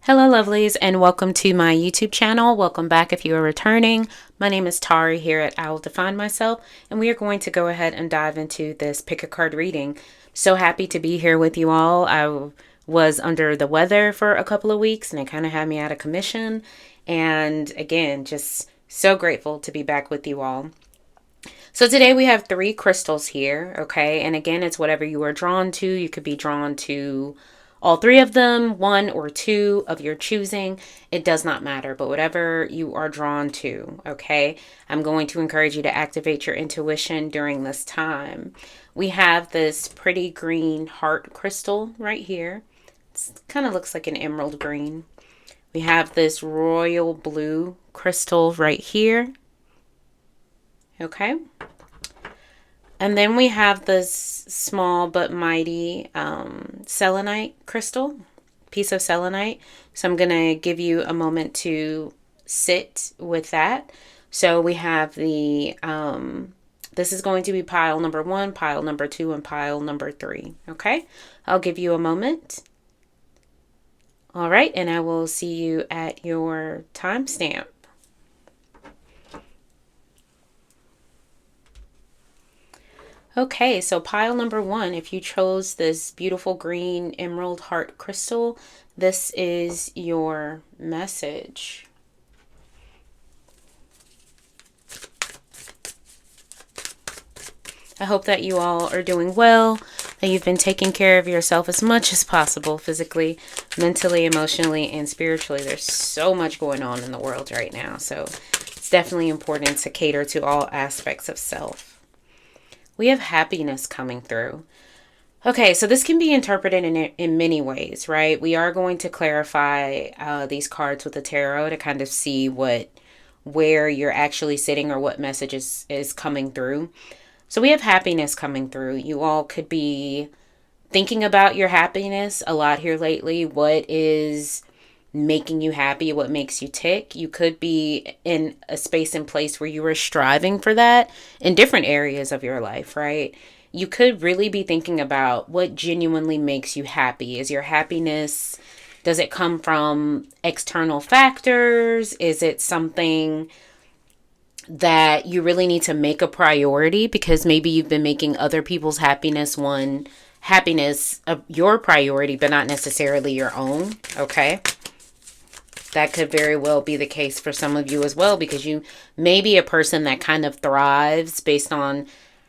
Hello lovelies, and welcome to my YouTube channel. Welcome back if you are returning. My name is Tari here at Owl Define Myself, and we are going to go ahead and dive into this pick a card reading. So happy to be here with you all. I was under the weather for a couple of weeks and it kind of had me out of commission. And again, just so grateful to be back with you all. So today we have 3 crystals here, okay? And again, it's whatever you are drawn to. You could be drawn to all 3 of them, 1 or 2 of your choosing. It does not matter, but whatever you are drawn to, okay? I'm going to encourage you to activate your intuition during this time. We have this pretty green heart crystal right here. It kind of looks like an emerald green. We have this royal blue crystal right here. Okay. And then we have this small but mighty selenite crystal, piece of selenite. So I'm going to give you a moment to sit with that. So we have the, this is going to be pile number 1, pile number 2, and pile number 3. Okay. I'll give you a moment. All right. And I will see you at your timestamp. Okay, so pile number 1, if you chose this beautiful green emerald heart crystal, this is your message. I hope that you all are doing well, that you've been taking care of yourself as much as possible, physically, mentally, emotionally, and spiritually. There's so much going on in the world right now, so it's definitely important to cater to all aspects of self. We have happiness coming through. Okay, so this can be interpreted in many ways, right? We are going to clarify these cards with the tarot to kind of see where you're actually sitting or what message is coming through. So we have happiness coming through. You all could be thinking about your happiness a lot here lately. What is making you happy? What makes you tick? You could be in a space and place where you are striving for that in different areas of your life, right? You could really be thinking about what genuinely makes you happy. Is your happiness, does it come from external factors? Is it something that you really need to make a priority because maybe you've been making other people's happiness your priority, but not necessarily your own, okay? That could very well be the case for some of you as well, because you may be a person that kind of thrives based on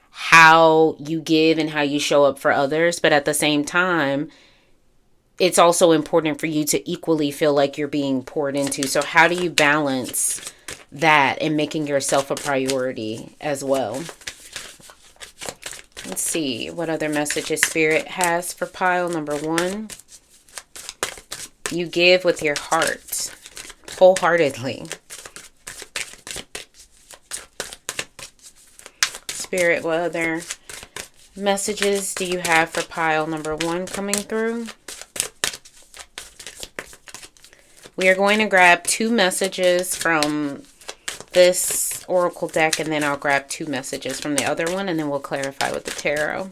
how you give and how you show up for others. But at the same time, it's also important for you to equally feel like you're being poured into. So how do you balance that and making yourself a priority as well? Let's see what other messages Spirit has for pile number 1. You give with your heart, wholeheartedly. Spirit, what other messages do you have for pile number 1 coming through? We are going to grab 2 messages from this oracle deck, and then I'll grab 2 messages from the other one, and then we'll clarify with the tarot.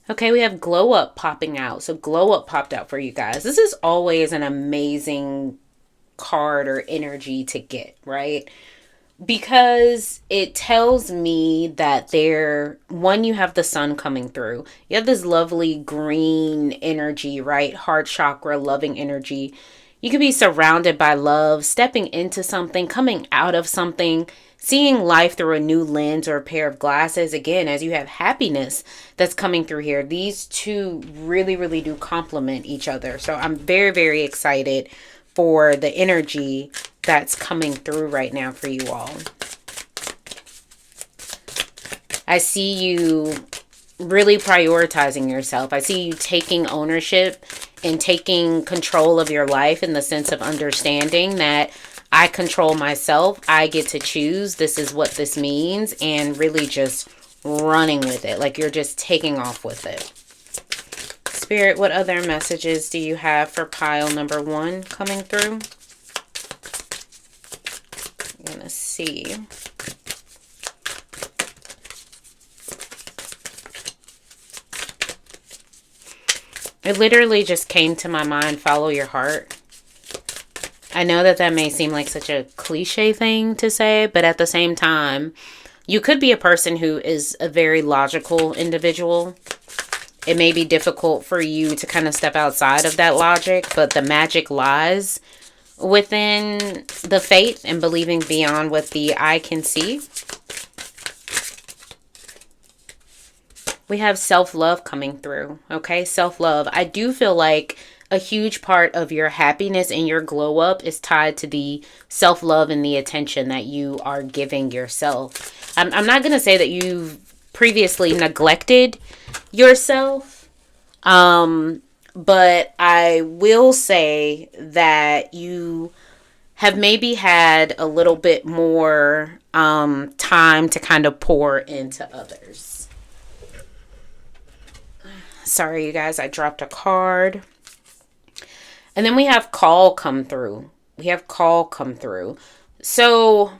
Okay, we have glow up popping out. So glow up popped out for you guys. This is always an amazing card or energy to get, right? Because it tells me that you have the sun coming through. You have this lovely green energy, right? Heart chakra, loving energy. You could be surrounded by love, stepping into something, coming out of something, seeing life through a new lens or a pair of glasses. Again, as you have happiness that's coming through here, these two really, really do complement each other. So I'm very, very excited for the energy that's coming through right now for you all. I see you really prioritizing yourself. I see you taking ownership and taking control of your life in the sense of understanding that I control myself. I get to choose. This is what this means. And really just running with it. Like you're just taking off with it. Spirit, what other messages do you have for pile number 1 coming through? I'm going to see. It literally just came to my mind, follow your heart. I know that that may seem like such a cliche thing to say, but at the same time, you could be a person who is a very logical individual. It may be difficult for you to kind of step outside of that logic, but the magic lies within the faith and believing beyond what the eye can see. We have self-love coming through, okay? Self-love. I do feel like a huge part of your happiness and your glow up is tied to the self-love and the attention that you are giving yourself. I'm not going to say that you've previously neglected yourself, but I will say that you have maybe had a little bit more time to kind of pour into others. Sorry, you guys, I dropped a card. And then we have call come through. So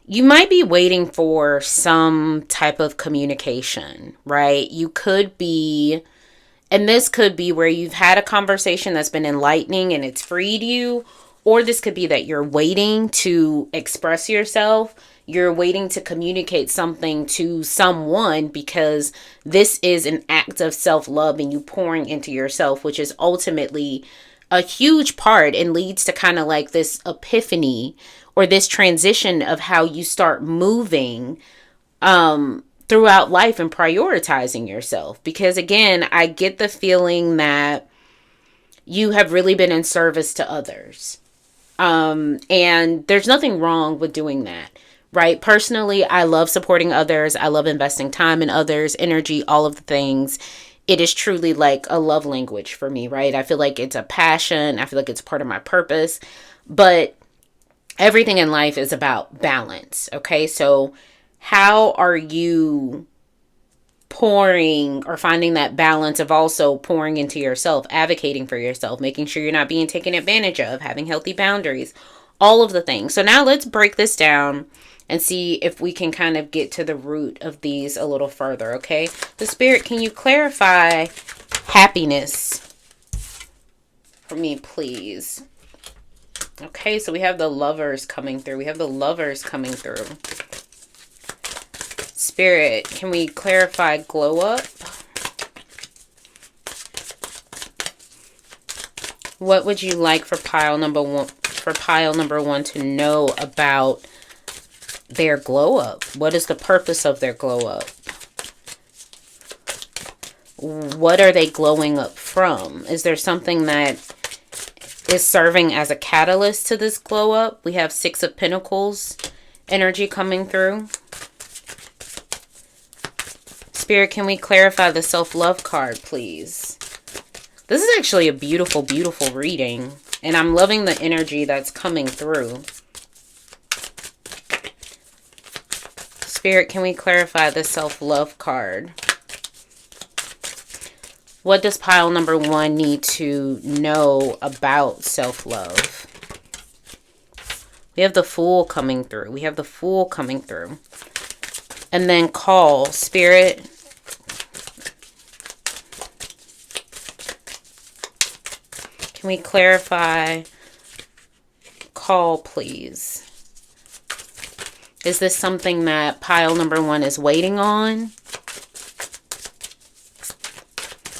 you might be waiting for some type of communication, right? You could be, and this could be where you've had a conversation that's been enlightening and it's freed you. Or this could be that you're waiting to express yourself. You're waiting to communicate something to someone because this is an act of self-love and you pouring into yourself, which is ultimately a huge part and leads to kind of like this epiphany or this transition of how you start moving throughout life and prioritizing yourself. Because again, I get the feeling that you have really been in service to others. And there's nothing wrong with doing that, right? Personally, I love supporting others. I love investing time in others, energy, all of the things. It is truly like a love language for me, right? I feel like it's a passion. I feel like it's part of my purpose, but everything in life is about balance. Okay. So how are you pouring or finding that balance of also pouring into yourself, advocating for yourself, making sure you're not being taken advantage of, having healthy boundaries, all of the things. So now let's break this down and see if we can kind of get to the root of these a little further, okay? The Spirit, can you clarify happiness for me, please? Okay, so we have the Lovers coming through. Spirit, can we clarify glow up? What would you like for pile number one to know about their glow up? What is the purpose of their glow up? What are they glowing up from? Is there something that is serving as a catalyst to this glow up? We have Six of Pentacles energy coming through. Spirit, can we clarify the self-love card, please? This is actually a beautiful, beautiful reading. And I'm loving the energy that's coming through. Spirit, can we clarify the self-love card? What does pile number one need to know about self-love? We have the Fool coming through. And then call, Spirit. Can we clarify call, please? Is this something that pile number one is waiting on?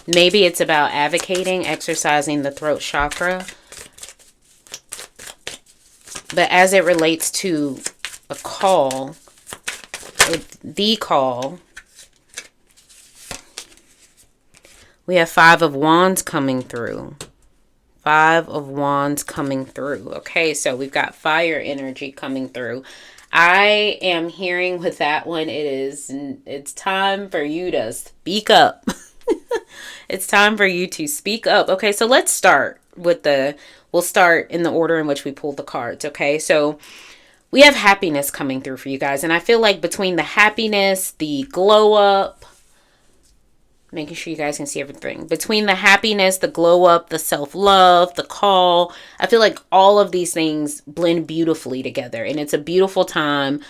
Maybe it's about advocating, exercising the throat chakra. But as it relates to a call, the call, we have Five of Wands coming through. Okay, so we've got fire energy coming through. I am hearing with that one, it's time for you to speak up. It's time for you to speak up. Okay, so let's start with we'll start in the order in which we pulled the cards. Okay, so we have happiness coming through for you guys. And I feel like between the happiness, the glow up, making sure you guys can see everything. Between the happiness, the glow up, the self-love, the call, I feel like all of these things blend beautifully together. And it's a beautiful time,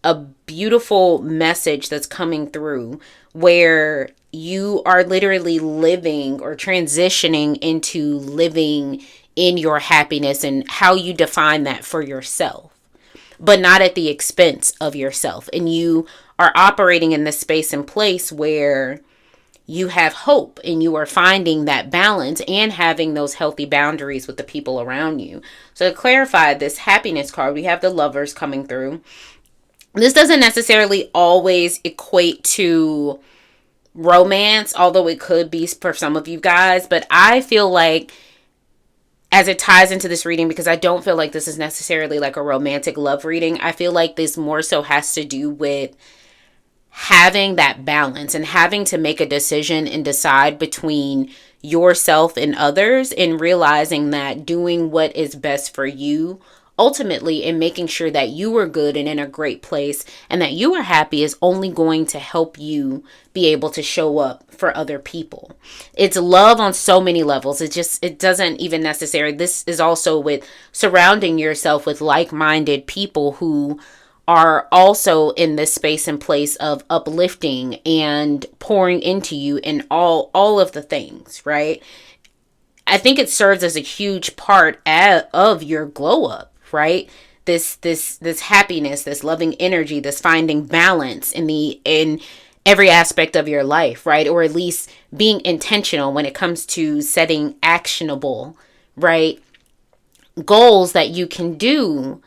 a beautiful message that's coming through where you are literally living or transitioning into living in your happiness and how you define that for yourself, but not at the expense of yourself. And you are operating in this space and place where you have hope and you are finding that balance and having those healthy boundaries with the people around you. So to clarify this happiness card, we have the Lovers coming through. This doesn't necessarily always equate to romance, although it could be for some of you guys, but I feel like as it ties into this reading, because I don't feel like this is necessarily like a romantic love reading, I feel like this more so has to do with having that balance and having to make a decision and decide between yourself and others, and realizing that doing what is best for you ultimately, and making sure that you are good and in a great place and that you are happy, is only going to help you be able to show up for other people. It's love on so many levels. It doesn't even necessarily, this is also with surrounding yourself with like-minded people who are also in this space and place of uplifting and pouring into you in all of the things, right? I think it serves as a huge part of your glow up, right? This happiness, this loving energy, this finding balance in every aspect of your life, right? Or at least being intentional when it comes to setting actionable, right, goals that you can do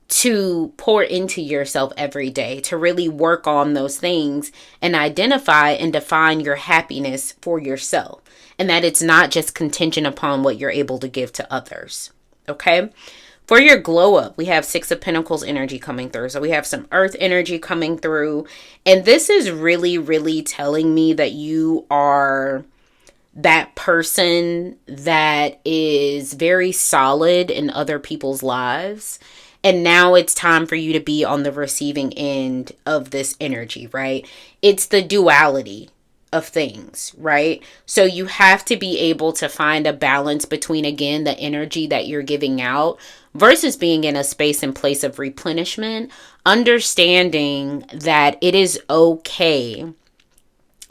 to pour into yourself every day, to really work on those things and identify and define your happiness for yourself. And that it's not just contingent upon what you're able to give to others. Okay? For your glow up, we have Six of Pentacles energy coming through. So we have some earth energy coming through. And this is really, really telling me that you are that person that is very solid in other people's lives. And now it's time for you to be on the receiving end of this energy, right? It's the duality of things, right? So you have to be able to find a balance between, again, the energy that you're giving out versus being in a space and place of replenishment, understanding that it is okay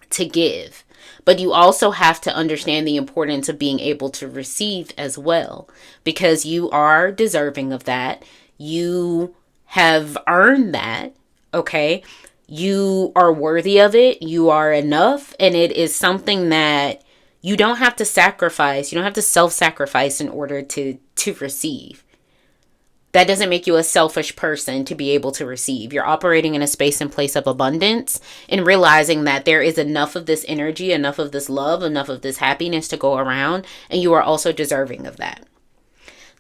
to give. But you also have to understand the importance of being able to receive as well, because you are deserving of that. You have earned that, okay? You are worthy of it. You are enough. And it is something that you don't have to sacrifice. You don't have to self-sacrifice in order to receive. That doesn't make you a selfish person to be able to receive. You're operating in a space and place of abundance and realizing that there is enough of this energy, enough of this love, enough of this happiness to go around. And you are also deserving of that.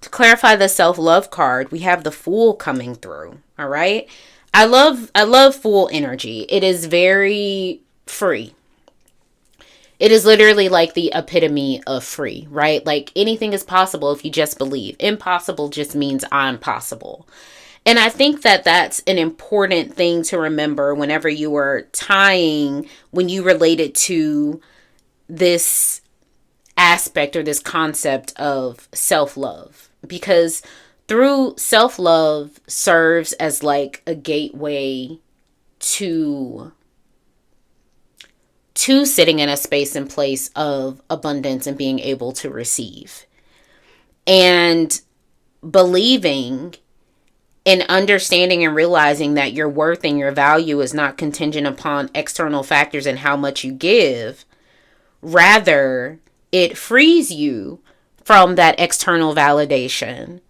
To clarify the self-love card, we have the Fool coming through. All right. I love Fool energy. It is very free. It is literally like the epitome of free, right? Like anything is possible if you just believe. Impossible just means I'm possible. And I think that that's an important thing to remember whenever you are when you relate it to this aspect or this concept of self-love. Because through self-love serves as like a gateway to sitting in a space and place of abundance and being able to receive. And believing and understanding and realizing that your worth and your value is not contingent upon external factors and how much you give. Rather, it frees you from that external validation.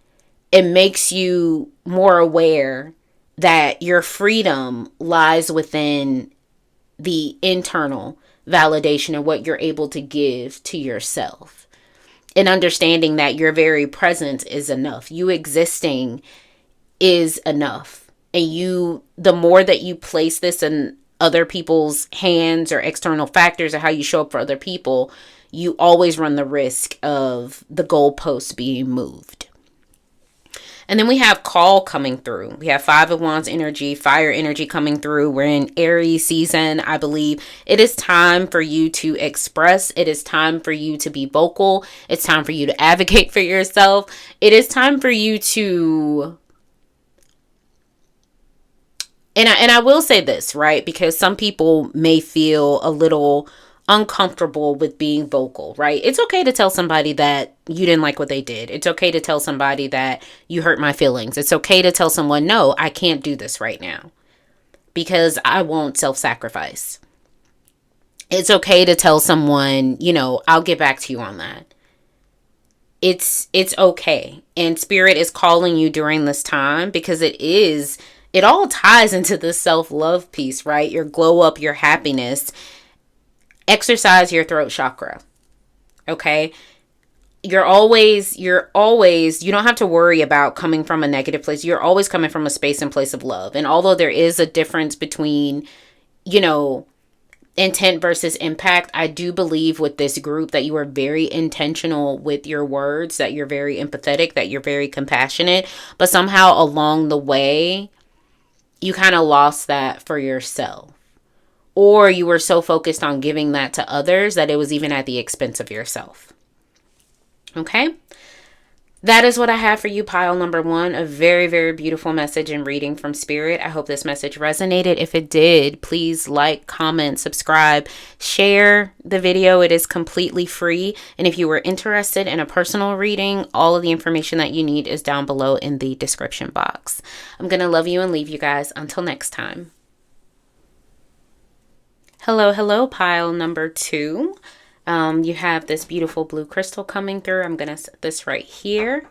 It makes you more aware that your freedom lies within the internal validation of what you're able to give to yourself. And understanding that your very presence is enough. You existing is enough. And the more that you place this in other people's hands or external factors or how you show up for other people, you always run the risk of the goalposts being moved. And then we have Call coming through. We have Five of Wands energy, fire energy coming through. We're in Aries season, I believe. It is time for you to express. It is time for you to be vocal. It's time for you to advocate for yourself. It is time for you to... And I will say this, right? Because some people may feel a little uncomfortable with being vocal, right? It's okay to tell somebody that you didn't like what they did. It's okay to tell somebody that you hurt my feelings. It's okay to tell someone, no, I can't do this right now because I won't self-sacrifice. It's okay to tell someone, I'll get back to you on that. It's okay. And Spirit is calling you during this time because it all ties into the self-love piece, right? Your glow up, your happiness. Exercise your throat chakra. Okay? You don't have to worry about coming from a negative place. You're always coming from a space and place of love. And although there is a difference between, intent versus impact, I do believe with this group that you are very intentional with your words, that you're very empathetic, that you're very compassionate, but somehow along the way, you kind of lost that for yourself. Or you were so focused on giving that to others that it was even at the expense of yourself. Okay? That is what I have for you, pile number 1. A very, very beautiful message and reading from Spirit. I hope this message resonated. If it did, please like, comment, subscribe, share the video. It is completely free. And if you were interested in a personal reading, all of the information that you need is down below in the description box. I'm going to love you and leave you guys until next time. Hello, hello, pile number 2. You have this beautiful blue crystal coming through. I'm going to set this right here.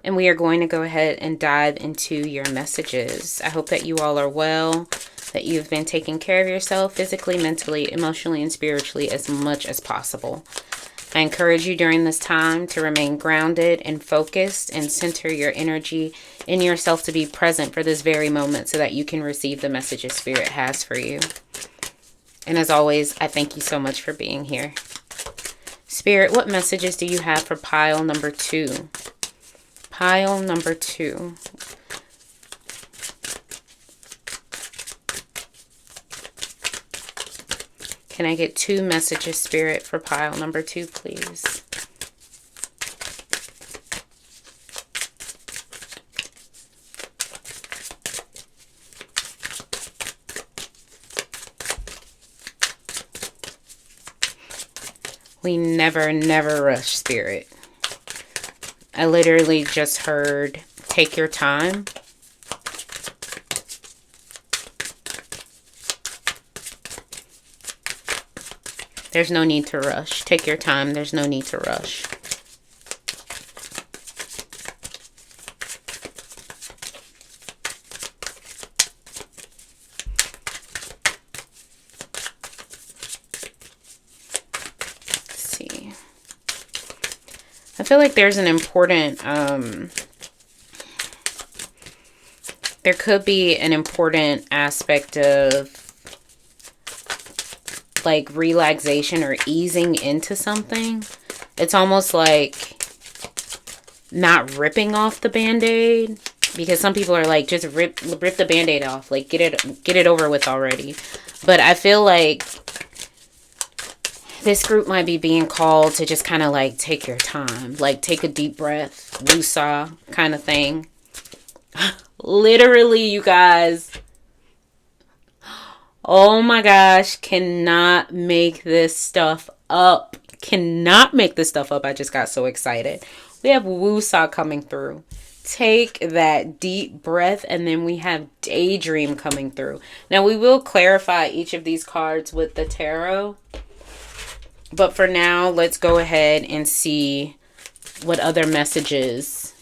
And we are going to go ahead and dive into your messages. I hope that you all are well, that you've been taking care of yourself physically, mentally, emotionally, and spiritually as much as possible. I encourage you during this time to remain grounded and focused and center your energy in yourself to be present for this very moment so that you can receive the messages Spirit has for you. And as always, I thank you so much for being here. Spirit, what messages do you have for pile number 2? Pile number 2. Can I get 2 messages, Spirit, for pile number 2, please? We never, never rush, Spirit. I literally just heard, take your time. There's no need to rush. Take your time. There's no need to rush. I feel like there's an important, there could be an important aspect of like relaxation or easing into something. It's almost like not ripping off the Band-Aid, because some people are like, just rip the Band-Aid off, like get it over with already. But I feel like this group might be being called to just kind of like take your time, like take a deep breath, woosah kind of thing. Literally, you guys. Oh my gosh, cannot make this stuff up. Cannot make this stuff up. I just got so excited. We have woosah coming through. Take that deep breath, and then we have daydream coming through. Now, we will clarify each of these cards with the tarot. But for now, let's go ahead and see what other messages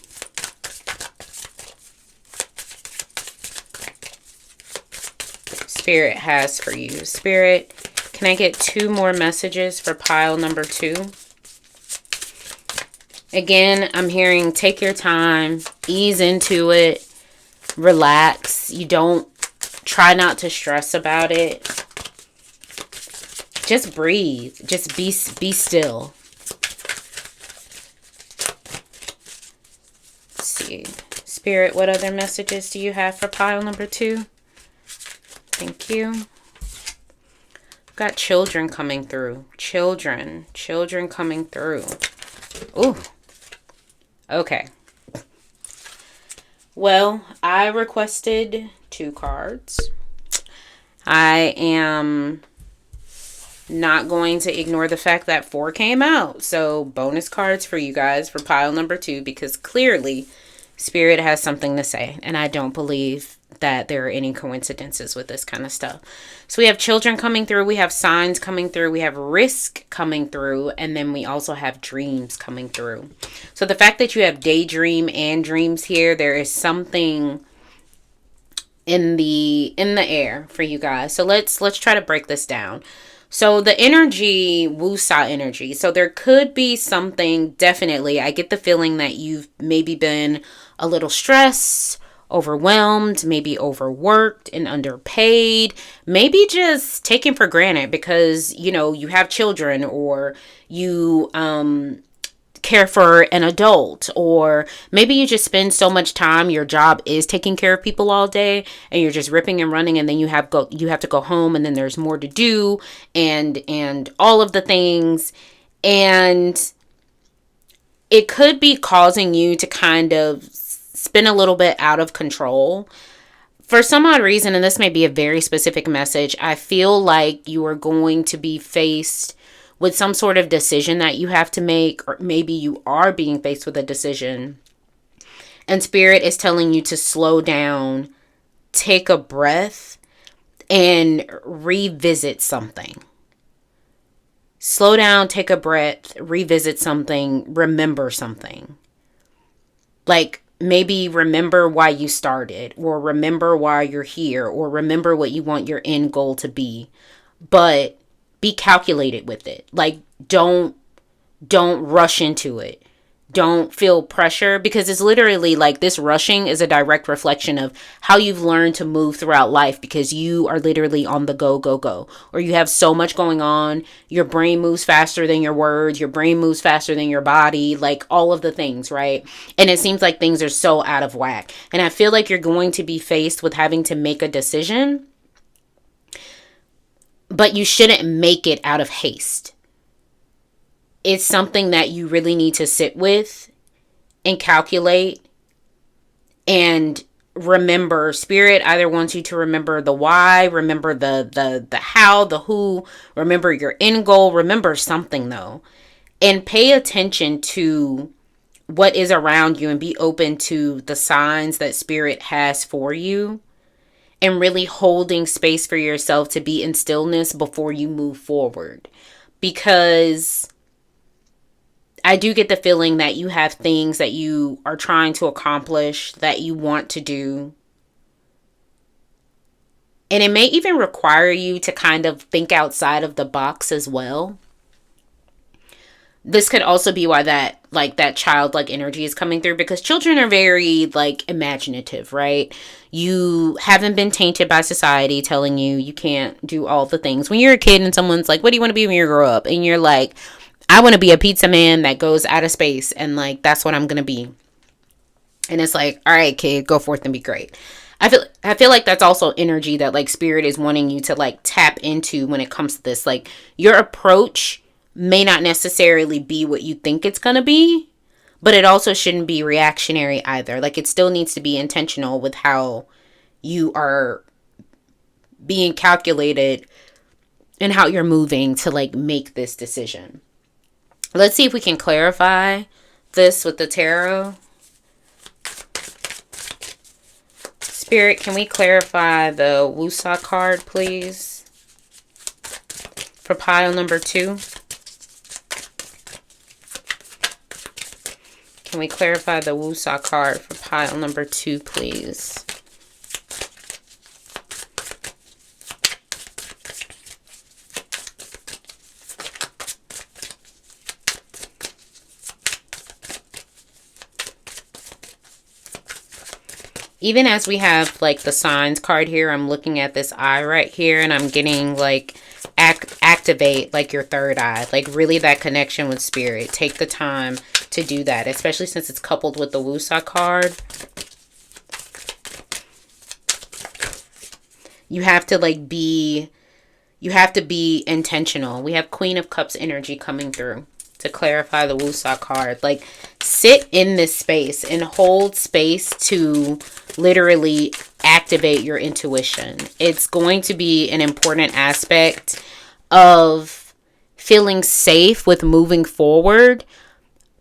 Spirit has for you. Spirit, can I get 2 more messages for pile number 2? Again, I'm hearing take your time, ease into it, relax. You don't, try not to stress about it. Just breathe. Just be still. Let's see. Spirit, what other messages do you have for pile number 2? Thank you. Got children coming through. Children coming through. Ooh. Okay. Well, I requested 2 cards. I am Not going to ignore the fact that 4 came out. So bonus cards for you guys for pile number 2, because clearly Spirit has something to say. And I don't believe that there are any coincidences with this kind of stuff. So we have children coming through. We have signs coming through. We have risk coming through. And then we also have dreams coming through. So the fact that you have daydream and dreams here, there is something in the air for you guys. So let's try to break this down. So the energy, Wusa energy. So there could be something, definitely. I get the feeling that you've maybe been a little stressed, overwhelmed, maybe overworked and underpaid, maybe just taken for granted because, you know, you have children, or you care for an adult, or maybe you just spend so much time, your job is taking care of people all day, and you're just ripping and running, and then you have to go home, and then there's more to do, and all of the things, and it could be causing you to kind of spin a little bit out of control for some odd reason. And this may be a very specific message. I feel like you are going to be faced with some sort of decision that you have to make, or maybe you are being faced with a decision, and Spirit is telling you to slow down, take a breath, and revisit something. Slow down, take a breath, revisit something, remember something. Like, maybe remember why you started, or remember why you're here, or remember what you want your end goal to be. But be calculated with it. Like, don't rush into it. Don't feel pressure, because it's literally like this rushing is a direct reflection of how you've learned to move throughout life, because you are literally on the go, or you have so much going on. Your brain moves faster than your words. Your brain moves faster than your body, like all of the things, right? And it seems like things are so out of whack. And I feel like you're going to be faced with having to make a decision, but you shouldn't make it out of haste. It's something that you really need to sit with and calculate and remember. Spirit either wants you to remember the why, remember the how, the who, remember your end goal, remember something though. And pay attention to what is around you and be open to the signs that Spirit has for you. And really holding space for yourself to be in stillness before you move forward. Because I do get the feeling that you have things that you are trying to accomplish, that you want to do. And it may even require you to kind of think outside of the box as well. This could also be why that childlike energy is coming through, because children are very imaginative, right? You haven't been tainted by society telling you can't do all the things. When you're a kid and someone's like, what do you want to be when you grow up? And you're like, I want to be a pizza man that goes out of space, and that's what I'm going to be. And it's like, all right, kid, go forth and be great. I feel like that's also energy that Spirit is wanting you to tap into when it comes to this. Your approach may not necessarily be what you think it's going to be, but it also shouldn't be reactionary either. It still needs to be intentional with how you are being calculated and how you're moving to make this decision. Let's see if we can clarify this with the tarot. Spirit, can we clarify the Wusa card, please? For pile number 2. Can we clarify the Wusa card for pile number 2, please? Even as we have the signs card here, I'm looking at this eye right here, and I'm getting activate your third eye, really that connection with Spirit. Take the time to do that, especially since it's coupled with the Wusa card. You have to be intentional. We have Queen of Cups energy coming through to clarify the Wusa card. Sit in this space and hold space to literally activate your intuition. It's going to be an important aspect of feeling safe with moving forward,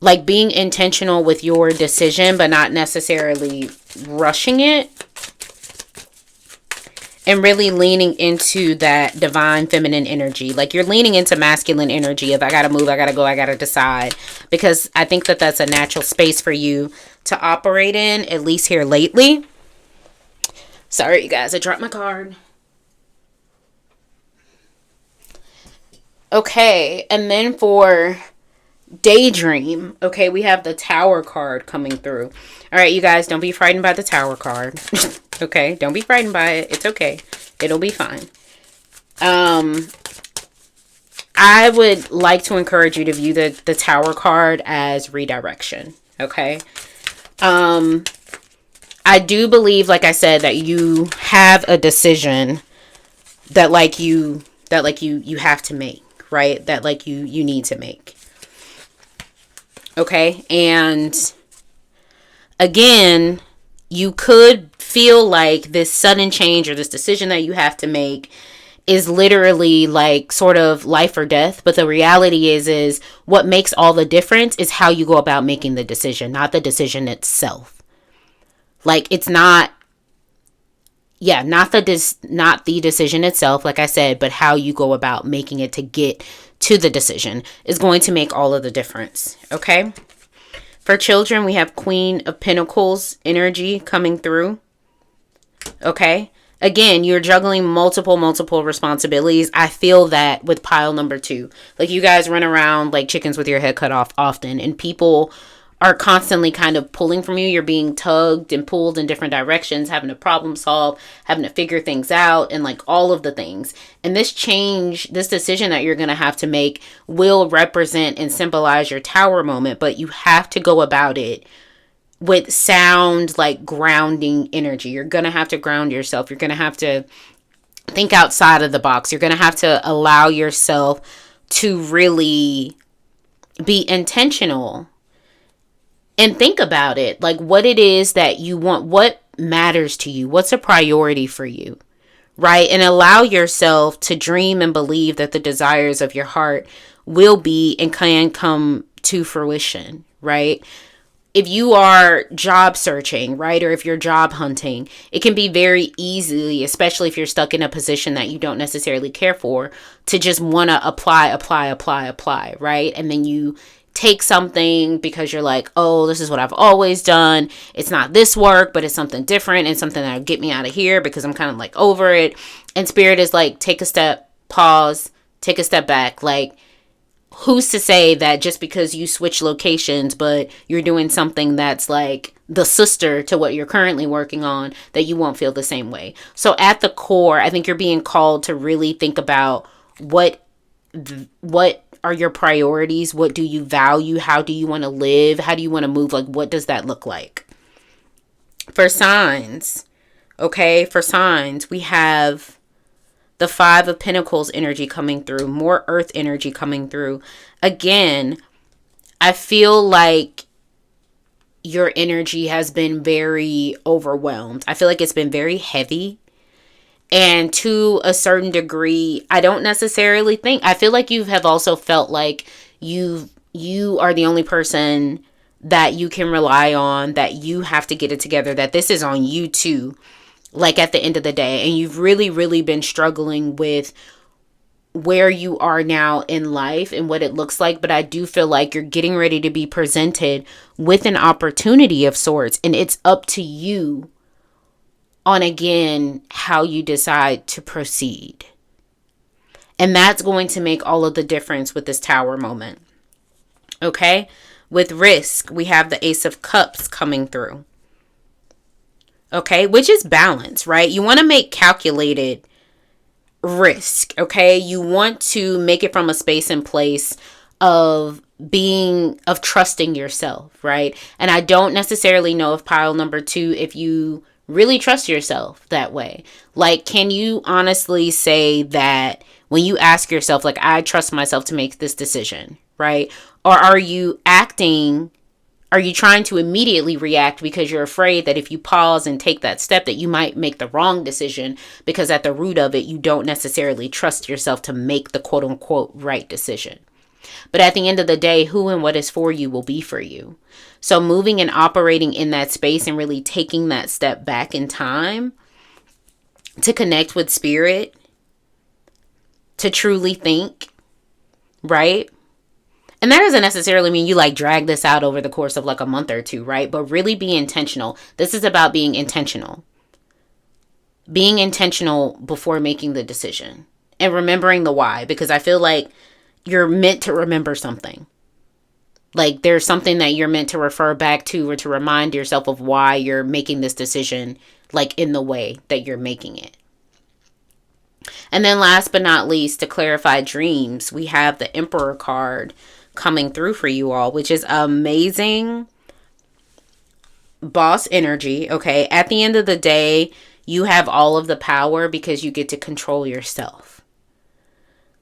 like being intentional with your decision, but not necessarily rushing it, and really leaning into that divine feminine energy. Like you're leaning into masculine energy of I gotta move, I gotta go, I gotta decide. Because I think that that's a natural space for you to operate in, at least here lately. Sorry, you guys, I dropped my card. Okay, and then for daydream, okay, we have the Tower card coming through. All right, you guys, don't be frightened by the Tower card. Okay, don't be frightened by it. It's okay. It'll be fine. I would like to encourage you to view the Tower card as redirection. Okay. I do believe, like I said, that you have a decision that you have to make, right? That you need to make. Okay. And again, you could feel like this sudden change or this decision that you have to make is literally like sort of life or death. But the reality is what makes all the difference is how you go about making the decision, not the decision itself. Like it's not the decision itself, like I said, but how you go about making it to get to the decision is going to make all of the difference. Okay. For children, we have Queen of Pentacles energy coming through. Okay. Again, you're juggling multiple responsibilities. I feel that with pile number 2. Like you guys run around like chickens with your head cut off often, and people are constantly kind of pulling from you. You're being tugged and pulled in different directions, having to problem solve, having to figure things out, and like all of the things. And this decision that you're going to have to make will represent and symbolize your Tower moment, but you have to go about it with sound, like grounding energy. You're going to have to ground yourself. You're going to have to think outside of the box. You're going to have to allow yourself to really be intentional and think about it, like what it is that you want, what matters to you, what's a priority for you, right? And allow yourself to dream and believe that the desires of your heart will be and can come to fruition, right? If you are job searching, right, or if you're job hunting, it can be very easily, especially if you're stuck in a position that you don't necessarily care for, to just want to apply, right? And then you take something because you're like, oh, this is what I've always done. It's not this work, but it's something different and something that'll get me out of here because I'm kind of like over it. And Spirit is like, take a step, pause, take a step back. Like, who's to say that just because you switch locations, but you're doing something that's like the sister to what you're currently working on, that you won't feel the same way. So at the core, I think you're being called to really think about what are your priorities? What do you value? How do you want to live? How do you want to move? Like, what does that look like? For signs, okay, we have the 5 of Pentacles energy coming through, more earth energy coming through. Again, I feel like your energy has been very overwhelmed. I feel like it's been very heavy. And to a certain degree, I don't necessarily think, I feel like you have also felt like you are the only person that you can rely on, that you have to get it together, that this is on you too, like at the end of the day. And you've really been struggling with where you are now in life and what it looks like. But I do feel like you're getting ready to be presented with an opportunity of sorts, and it's up to you on, again, how you decide to proceed. And that's going to make all of the difference with this Tower moment. Okay? With risk, we have the Ace of Cups coming through. Okay? Which is balance, right? You want to make calculated risk, okay? You want to make it from a space and place of trusting yourself, right? And I don't necessarily know if pile number 2, if you really trust yourself that way. Like, can you honestly say that when you ask yourself, like, I trust myself to make this decision, right? Or are you acting Are you trying to immediately react because you're afraid that if you pause and take that step that you might make the wrong decision, because at the root of it, you don't necessarily trust yourself to make the quote unquote right decision? But at the end of the day, who and what is for you will be for you. So moving and operating in that space and really taking that step back in time to connect with spirit, to truly think, right? And that doesn't necessarily mean you like drag this out over the course of like a month or two, right? But really be intentional. This is about being intentional. Being intentional before making the decision and remembering the why, because I feel like you're meant to remember something. Like there's something that you're meant to refer back to or to remind yourself of why you're making this decision, like in the way that you're making it. And then last but not least, to clarify dreams, we have the Emperor card coming through for you all, which is amazing. Boss energy. Okay. At the end of the day, you have all of the power because you get to control yourself.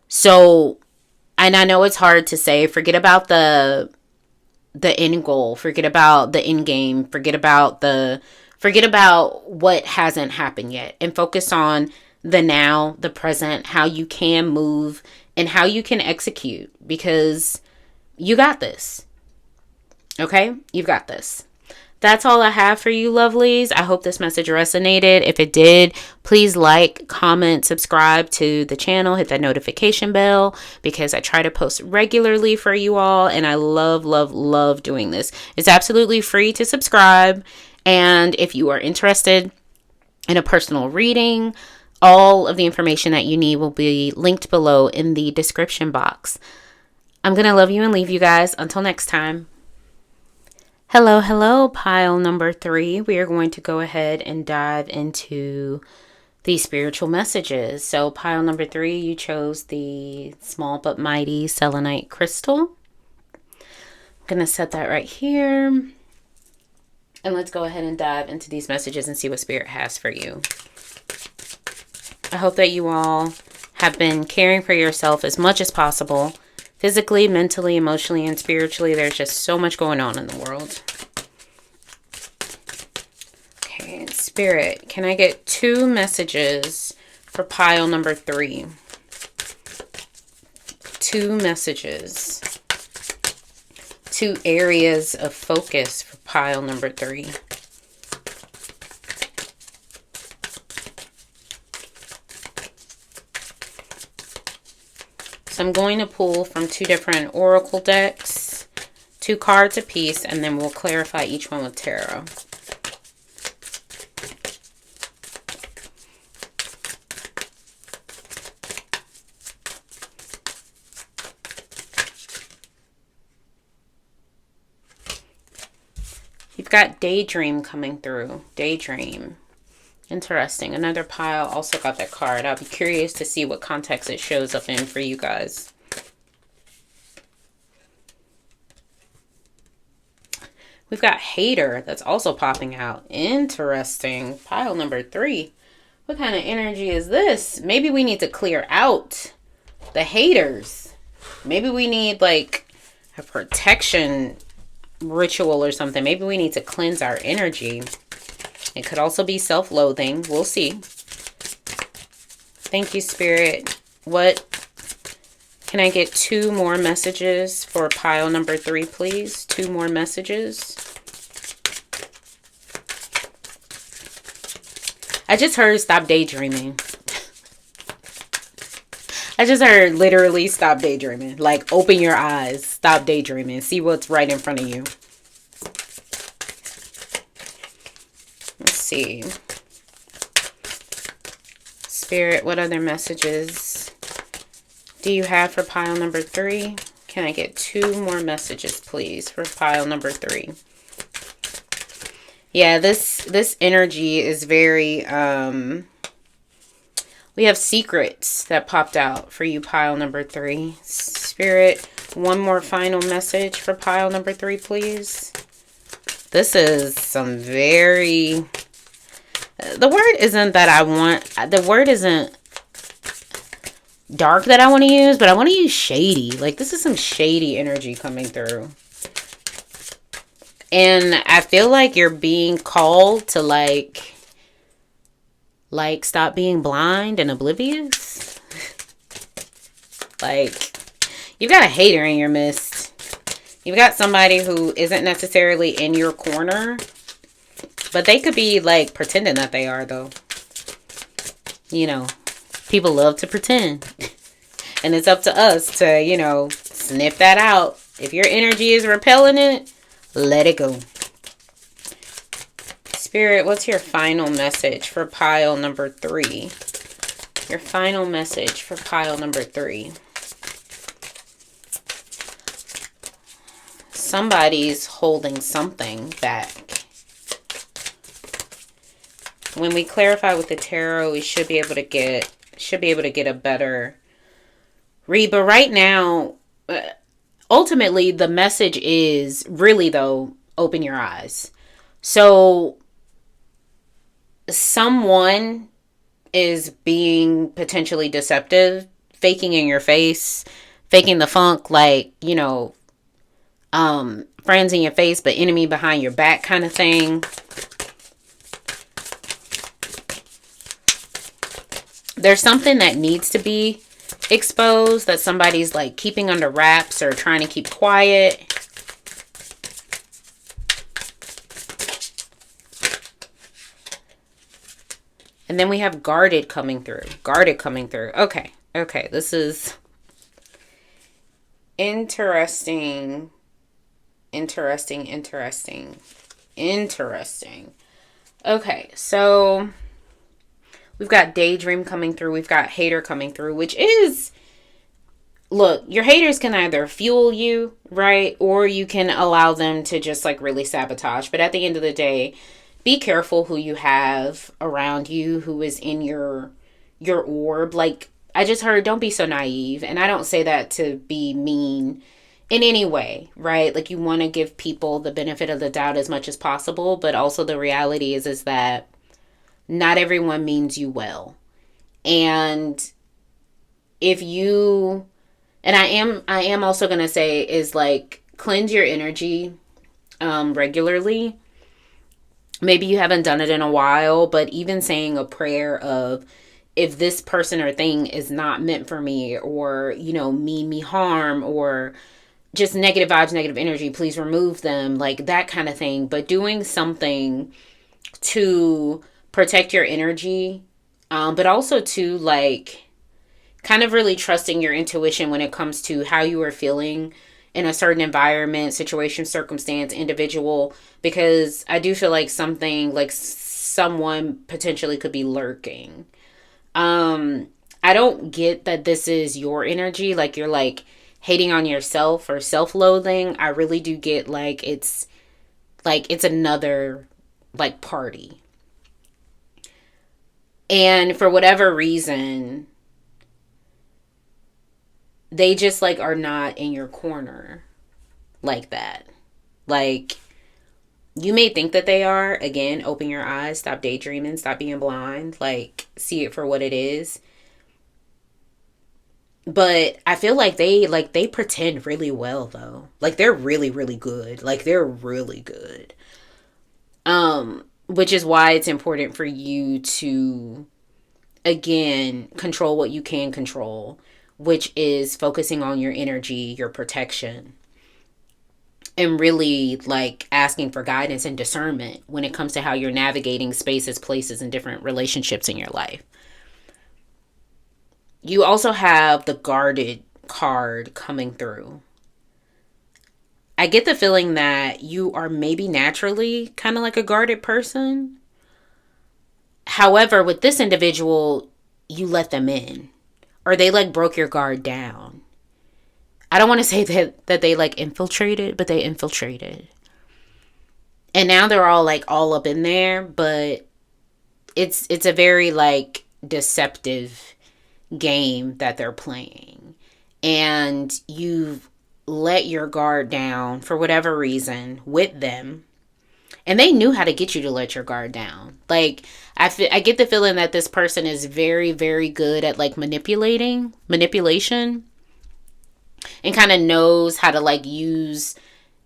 So, and I know it's hard to say, forget about the end goal, forget about the end game, forget about what hasn't happened yet, and focus on the now, the present, how you can move and how you can execute, because you got this. Okay? You've got this. That's all I have for you, lovelies. I hope this message resonated. If it did, please like, comment, subscribe to the channel, hit that notification bell, because I try to post regularly for you all, and I love, love, love doing this. It's absolutely free to subscribe, and if you are interested in a personal reading, all of the information that you need will be linked below in the description box. I'm going to love you and leave you guys until next time. Hello, hello, pile number 3. We are going to go ahead and dive into the spiritual messages. So pile number 3, you chose the small but mighty selenite crystal. I'm going to set that right here. And let's go ahead and dive into these messages and see what spirit has for you. I hope that you all have been caring for yourself as much as possible. Physically, mentally, emotionally, and spiritually. There's just so much going on in the world. Okay, Spirit, can I get 2 messages for pile number 3? 2 messages. 2 areas of focus for pile number 3. So I'm going to pull from 2 different oracle decks, 2 cards apiece, and then we'll clarify each one with tarot. You've got Daydream coming through. Daydream. Interesting. Another pile also got that card. I'll be curious to see what context it shows up in for you guys. We've got Hater that's also popping out. Interesting. Pile number 3. What kind of energy is this? Maybe we need to clear out the haters. Maybe we need like a protection ritual or something. Maybe we need to cleanse our energy. It could also be self-loathing. We'll see. Thank you, Spirit. What can I get 2 more messages for pile number 3, please? 2 more messages. I just heard stop daydreaming. I just heard literally stop daydreaming. Like open your eyes. Stop daydreaming. See what's right in front of you. Let's see. Spirit, what other messages do you have for pile number 3? Can I get 2 more messages, please, for pile number 3? Yeah, this energy is very, we have secrets that popped out for you, pile number 3. Spirit, one more final message for pile number 3, please. This is some very... The word isn't that I want... The word isn't dark that I want to use, but I want to use shady. Like, this is some shady energy coming through. And I feel like you're being called to stop being blind and oblivious. Like, you've got a hater in your midst. You've got somebody who isn't necessarily in your corner, but they could be like pretending that they are, though. You know, people love to pretend. And it's up to us to, sniff that out. If your energy is repelling it, let it go. Spirit, what's your final message for pile number 3? Your final message for pile number 3. Somebody's holding something back. When we clarify with the tarot, we should be able to get a better read. But right now, ultimately, the message is really, though, open your eyes. So someone is being potentially deceptive, faking in your face, faking the funk, like, friends in your face, but enemy behind your back kind of thing. There's something that needs to be exposed that somebody's like keeping under wraps or trying to keep quiet. And then we have guarded coming through. Guarded coming through. Okay. This is interesting. Okay, so we've got daydream coming through. We've got hater coming through, which is, look, your haters can either fuel you, right? Or you can allow them to just like really sabotage. But at the end of the day, be careful who you have around you, who is in your orb. Like, I just heard, don't be so naive. And I don't say that to be mean in any way, right? Like, you want to give people the benefit of the doubt as much as possible. But also the reality is that not everyone means you well. And if you, and I am also going to say is like, cleanse your energy regularly. Maybe you haven't done it in a while, but even saying a prayer of, if this person or thing is not meant for me, or, mean me harm, or just negative vibes, negative energy, please remove them, like that kind of thing. But doing something to protect your energy, but also to like kind of really trusting your intuition when it comes to how you are feeling in a certain environment, situation, circumstance, individual, because I do feel like something, like someone potentially could be lurking. I don't get that this is your energy, like you're like hating on yourself or self-loathing. I really do get like it's another like party. And for whatever reason, they just like are not in your corner like that. Like, you may think that they are. Again, open your eyes, stop daydreaming, stop being blind, like see it for what it is. But I feel like they pretend really well though. Like, they're really, really good. Like, they're really good. Which is why it's important for you to, again, control what you can control, which is focusing on your energy, your protection, and really like asking for guidance and discernment when it comes to how you're navigating spaces, places, and different relationships in your life. You also have the guarded card coming through. I get the feeling that you are maybe naturally kind of like a guarded person. However, with this individual, you let them in, or they like broke your guard down. I don't want to say that they like infiltrated, but they infiltrated. And now they're all up in there, but it's a very like deceptive game that they're playing. And you've let your guard down for whatever reason with them. And they knew how to get you to let your guard down. Like, I get the feeling that this person is very, very good at like manipulation, and kind of knows how to like use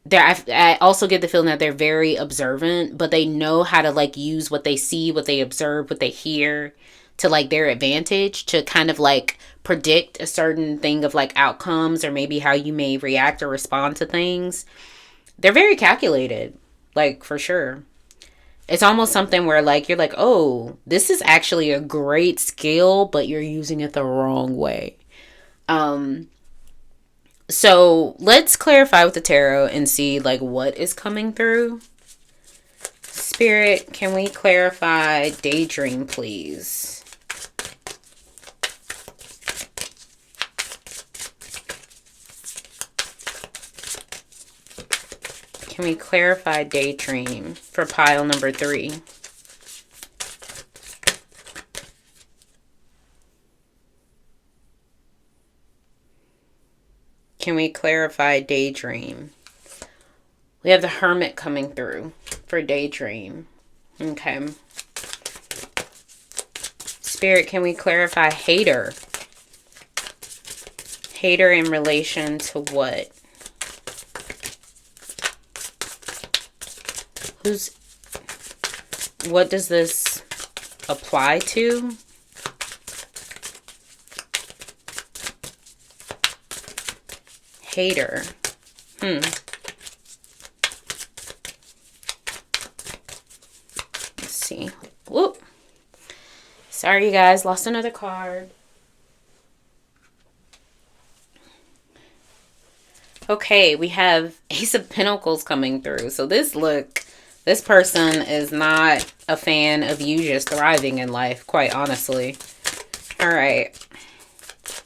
I also get the feeling that they're very observant, but they know how to like use what they see, what they observe, what they hear to like their advantage to kind of like predict a certain thing of like outcomes or maybe how you may react or respond to things. They're very calculated, like for sure. It's almost something where like you're like, "Oh, this is actually a great skill, but you're using it the wrong way." Um so let's clarify with the tarot and see like what is coming through. Spirit, can we clarify daydream, please? Can we clarify daydream for pile number 3? Can we clarify daydream? We have the Hermit coming through for daydream. Okay. Spirit, can we clarify hater? Hater in relation to what? What does this apply to? Hater. Let's see. Whoop. Sorry, you guys. Lost another card. Okay, we have Ace of Pentacles coming through. So this person is not a fan of you just thriving in life, quite honestly. All right.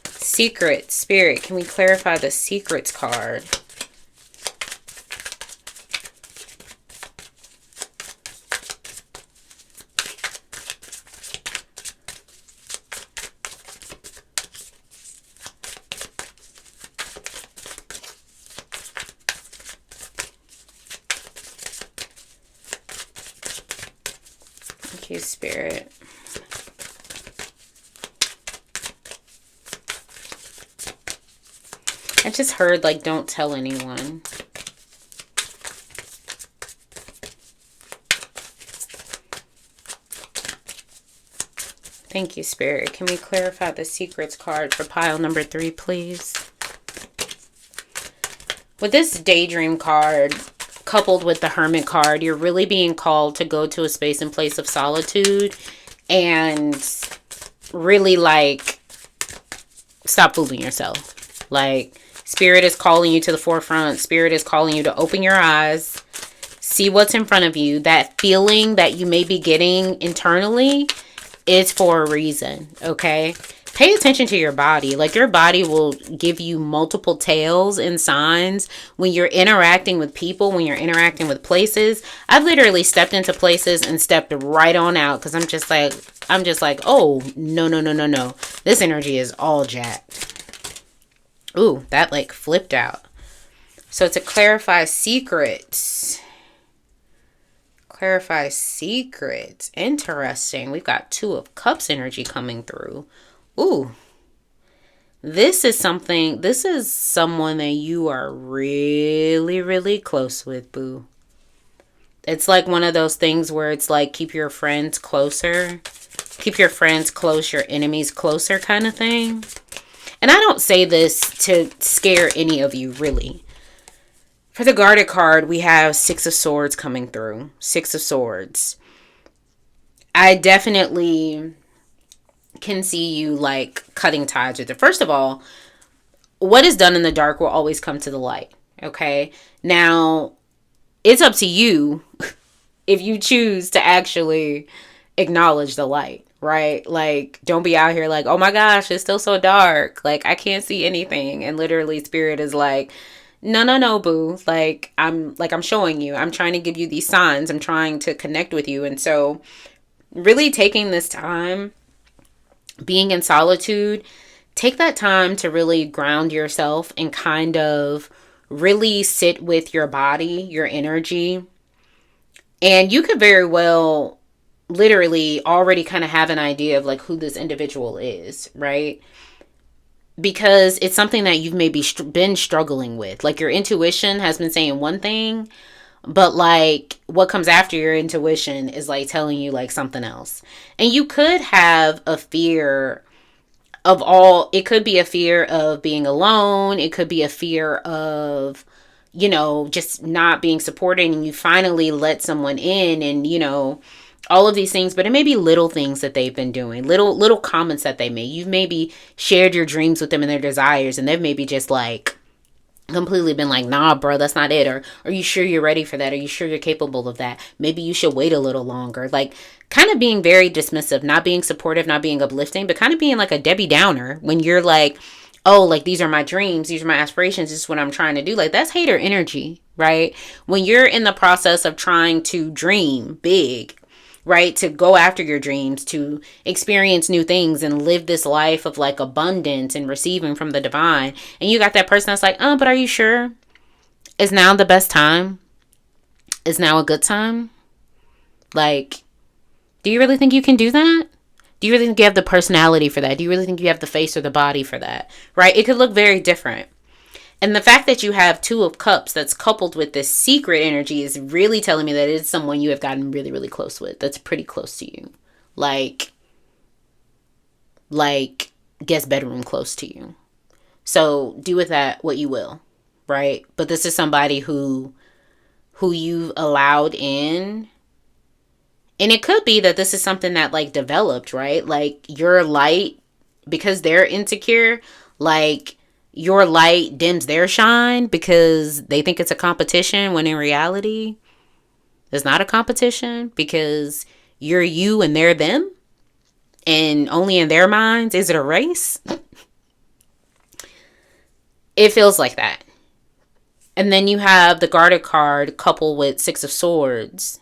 Secret. Spirit, can we clarify the secrets card? Okay, Spirit. I just heard, like, don't tell anyone. Thank you, Spirit. Can we clarify the secrets card for pile number 3, please? With this daydream card, coupled with the Hermit card, you're really being called to go to a space and place of solitude and really, like, stop fooling yourself. Like, Spirit is calling you to the forefront. Spirit is calling you to open your eyes, see what's in front of you. That feeling that you may be getting internally is for a reason, okay? Pay attention to your body. Like, your body will give you multiple tales and signs when you're interacting with people, when you're interacting with places. I've literally stepped into places and stepped right on out because I'm just like, oh, no. This energy is all jacked. Ooh, that like flipped out. So to clarify secrets. Clarify secrets. Interesting. We've got 2 of Cups energy coming through. Ooh. This is someone that you are really, really close with, boo. It's like one of those things where it's like keep your friends closer. Keep your friends close, your enemies closer kind of thing. And I don't say this to scare any of you, really. For the Guarded card, we have 6 of Swords coming through. 6 of Swords. I definitely can see you, like, cutting ties with it. First of all, what is done in the dark will always come to the light, okay? Now, it's up to you if you choose to actually acknowledge the light. Right? Like, don't be out here like, oh my gosh, it's still so dark. Like, I can't see anything. And literally Spirit is like, no, boo. Like, I'm showing you. I'm trying to give you these signs. I'm trying to connect with you. And so really taking this time, being in solitude, take that time to really ground yourself and kind of really sit with your body, your energy. And you could very well literally already kind of have an idea of like who this individual is, right? because it's something that you've maybe been struggling with. Like your intuition has been saying one thing, but like what comes after your intuition is like telling you like something else. And you could have a fear of it could be a fear of being alone. It could be a fear of, just not being supported, and you finally let someone in, and, all of these things. But it may be little things that they've been doing, little comments that they made. You've maybe shared your dreams with them and their desires, and they've maybe just like completely been like, nah, bro, that's not it. Or are you sure you're ready for that? Are you sure you're capable of that? Maybe you should wait a little longer. Like kind of being very dismissive, not being supportive, not being uplifting, but kind of being like a Debbie Downer when you're like, oh, like these are my dreams, these are my aspirations, this is what I'm trying to do. Like that's hater energy, right? When you're in the process of trying to dream big, right? To go after your dreams, to experience new things and live this life of like abundance and receiving from the divine. And you got that person that's like, oh, but are you sure? Is now the best time? Is now a good time? Like, do you really think you can do that? Do you really think you have the personality for that? Do you really think you have the face or the body for that? Right? It could look very different. And the fact that you have Two of Cups that's coupled with this secret energy is really telling me that it's someone you have gotten really, really close with. That's pretty close to you. Like guest bedroom close to you. So do with that what you will, right? But this is somebody who you've allowed in. And it could be that this is something that like developed, right? Like your light, because they're insecure, like your light dims their shine because they think it's a competition, when in reality it's not a competition, because you're you and they're them, and only in their minds is it a race. It feels like that. And then you have the Guarded card coupled with Six of Swords,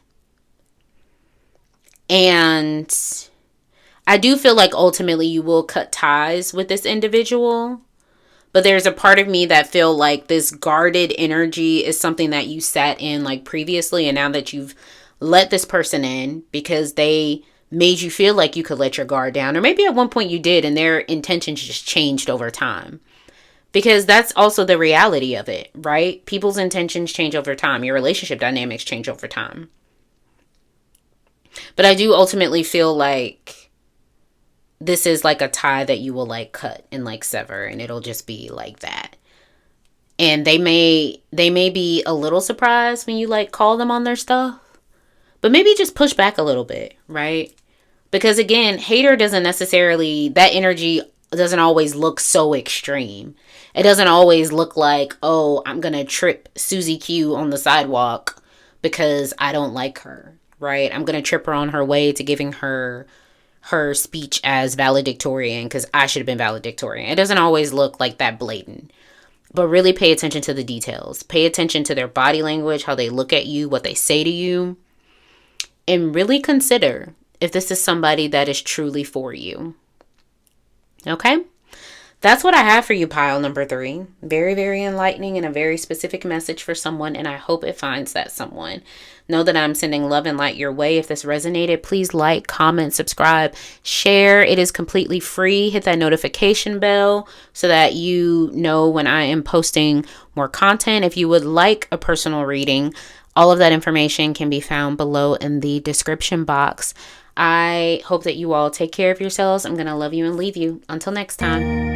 and I do feel like ultimately you will cut ties with this individual. But there's a part of me that feel like this guarded energy is something that you sat in like previously. And now that you've let this person in because they made you feel like you could let your guard down. Or maybe at one point you did and their intentions just changed over time. Because that's also the reality of it, right? People's intentions change over time. Your relationship dynamics change over time. But I do ultimately feel like this is like a tie that you will like cut and like sever, and it'll just be like that. And they may be a little surprised when you like call them on their stuff, but maybe just push back a little bit, right? Because again, hater doesn't necessarily, that energy doesn't always look so extreme. It doesn't always look like, oh, I'm gonna trip Susie Q on the sidewalk because I don't like her, right? I'm gonna trip her on her way to giving her speech as valedictorian because I should have been valedictorian. It doesn't always look like that blatant. But really pay attention to the details. Pay attention to their body language, how they look at you, what they say to you. And really consider if this is somebody that is truly for you. Okay? That's what I have for you, pile number 3. Very, very enlightening and a very specific message for someone, and I hope it finds that someone. Know that I'm sending love and light your way. If this resonated, please like, comment, subscribe, share. It is completely free. Hit that notification bell so that you know when I am posting more content. If you would like a personal reading, all of that information can be found below in the description box. I hope that you all take care of yourselves. I'm going to love you and leave you. Until next time.